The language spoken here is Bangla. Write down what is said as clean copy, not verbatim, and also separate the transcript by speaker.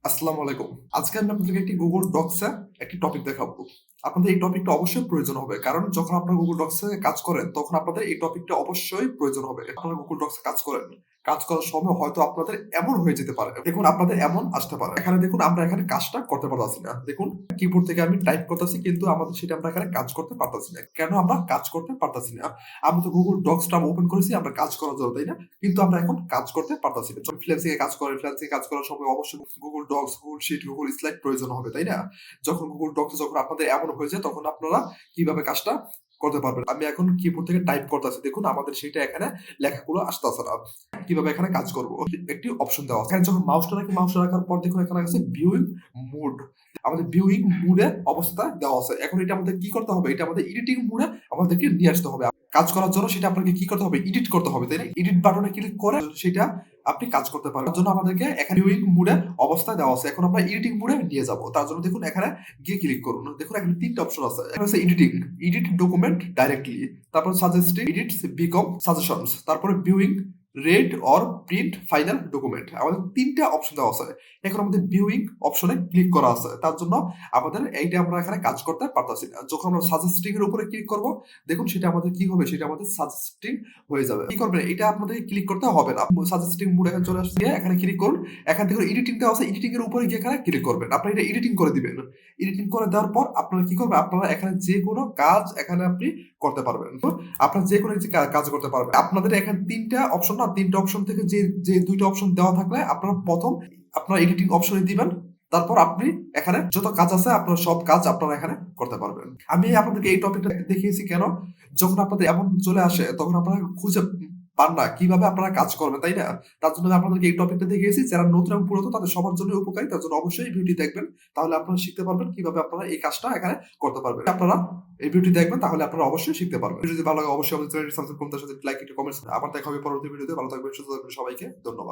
Speaker 1: আসসালামু আলাইকুম। আজকে আমি আপনাদেরকে একটি গুগল ডক্সে একটি টপিক দেখাবো। আপনাদের এই টপিকটা অবশ্যই প্রয়োজন হবে। কারণ যখন আপনারা গুগল ডক্সে কাজ করেন, তখন আপনাদের এই টপিকটা অবশ্যই প্রয়োজন হবে। আপনারা গুগল ডক্সে কাজ করেন। কাজ করার সময় হয়তো আপনাদের এমন হয়ে যেতে পারে। দেখুন আপনাদের এমন আসতে পারে। এখানে দেখুন আমরা এখানে কাজটা করতে পারতাছি না। দেখুন কিবোর্ড থেকে আমি টাইপ করতেছি কিন্তু আমাদের সেটা আমরা এখানে কাজ করতে পারতাছি না। কেন আমরা কাজ করতে পারতাছি না? আমি তো গুগল ডক্সটা ওপেন করেছি আমরা কাজ করার জন্য, তাই না? কিন্তু আমরা এখন কাজ করতে পারতাছি না। যখন ফ্রিল্যান্সিং এ কাজ করেন, ফ্রিল্যান্সিং এ কাজ করার সময় অবশ্যই Google Docs, Google Sheet, Google Slide প্রয়োজন হবে, তাই না? যখন গুগল ডক্স যখন আপনাদের এমন হয়ে যায় তখন আপনারা কিভাবে কাজটা করতে পারবেন? আমি এখন কিবোর্ড থেকে টাইপ করতেছি। দেখুন আমাদের সেটা এখানে লেখাগুলো আসতেছে না। কিভাবে এখানে কাজ করব? একটি অপশন দেওয়া আছে। এখানে যখন মাউসটা রাখার পর দেখুন এখানে আছে ভিউইং মোড। আমাদের ভিউইং মোডে অবস্থা দেওয়া আছে। এখন এটা আমাদের কি করতে হবে? এটা আমাদের এডিটিং মোডে আমাদেরকে নিয়ে আসতে হবে। কাজ করার জন্য সেটা আপনাকে কি করতে হবে? এডিট করতে হবে, তাই না? এডিট বাটনে ক্লিক করে সেটা আপনি কাজ করতে পারবেন। তার জন্য আমাদেরকে এখানে ভিউইং মোডে অবস্থায় দেওয়া আছে। এখন আমরা এডিটিং মোডে নিয়ে যাব। তার জন্য দেখুন এখানে গিয়ে ক্লিক করুন। দেখুন এখানে ৩ টা অপশন আছে। এখানে আছে এডিটিং, এডিট ডকুমেন্ট ডাইরেক্টলি। তারপর সাজেস্টিং, এডিটস বিকম সাজেশনস। তারপরে viewing, red or print final document. আমাদের ৩ টা অপশন দেওয়া আছে। এখন আমাদের ভিউইং অপশনে ক্লিক করা আছে। তার জন্য আমাদের এইটা আমরা এখানে কাজ করতে পারতাছি না। যখন আমরা সাজেস্টিং এর উপরে ক্লিক করব, দেখুন সেটা আমাদের কি হবে? সেটা আমাদের সাজেস্টিং হয়ে যাবে। কি করবেন? এটা আপনাদের ক্লিক করতে হবে না। সাজেস্টিং মোড এখানে চলে আসছে। এখানে ক্লিক করুন। এখান থেকে এডিটিং দেওয়া আছে। এডিটিং এর উপরে গিয়ে এখানে ক্লিক করবেন। আপনারা এটা এডিটিং করে দিবেন। এডিটিং করে দেওয়ার পর আপনারা কি করবেন? আপনারা এখানে যে কোনো কাজ এখানে আপনি করতে পারবেন। তো আপনারা যে কোনো কাজ করতে পারবেন। আপনাদের এখানে ৩ টা অপশন না, ৩ টা অপশন থেকে যে ২ টা অপশন দেওয়া থাকলে আপনারা প্রথম আপনারা এডিটিং অপশনে দিবেন। তারপর আপনি এখানে যত কাজ আছে আপনার সব কাজ আপনারা এখানে করতে পারবেন। আমি আপনাদেরকে এই টপিকটা দেখিয়েছি কেন? যখন আপনাদের এমন চলে আসে তখন আপনারা খুঁজে পান না কিভাবে আপনারা কাজ করবেন, তাই না? তার জন্য আমি আপনাদেরকে এই টপিকটা দেখিয়েছি। যারা নতুন এবং পুরাতন তাদের সবার জন্য উপকারী। তার জন্য অবশ্যই এই ভিডিওটি দেখবেন। তাহলে আপনারা শিখতে পারবেন কিভাবে আপনারা এই কাজটা এখানে করতে পারবেন। আপনারা এই ভিডিওটি দেখবেন তাহলে আপনারা অবশ্যই শিখতে পারবেন। যদি ভালো লাগে অবশ্যই আমাদের চ্যানেলটি সাবস্ক্রাইব করুন, তার সাথে লাইক, একটু কমেন্টস। আবার দেখা হবে পরবর্তী ভিডিওতে। ভালো থাকবেন, সুস্থ থাকবেন। সবাইকে ধন্যবাদ।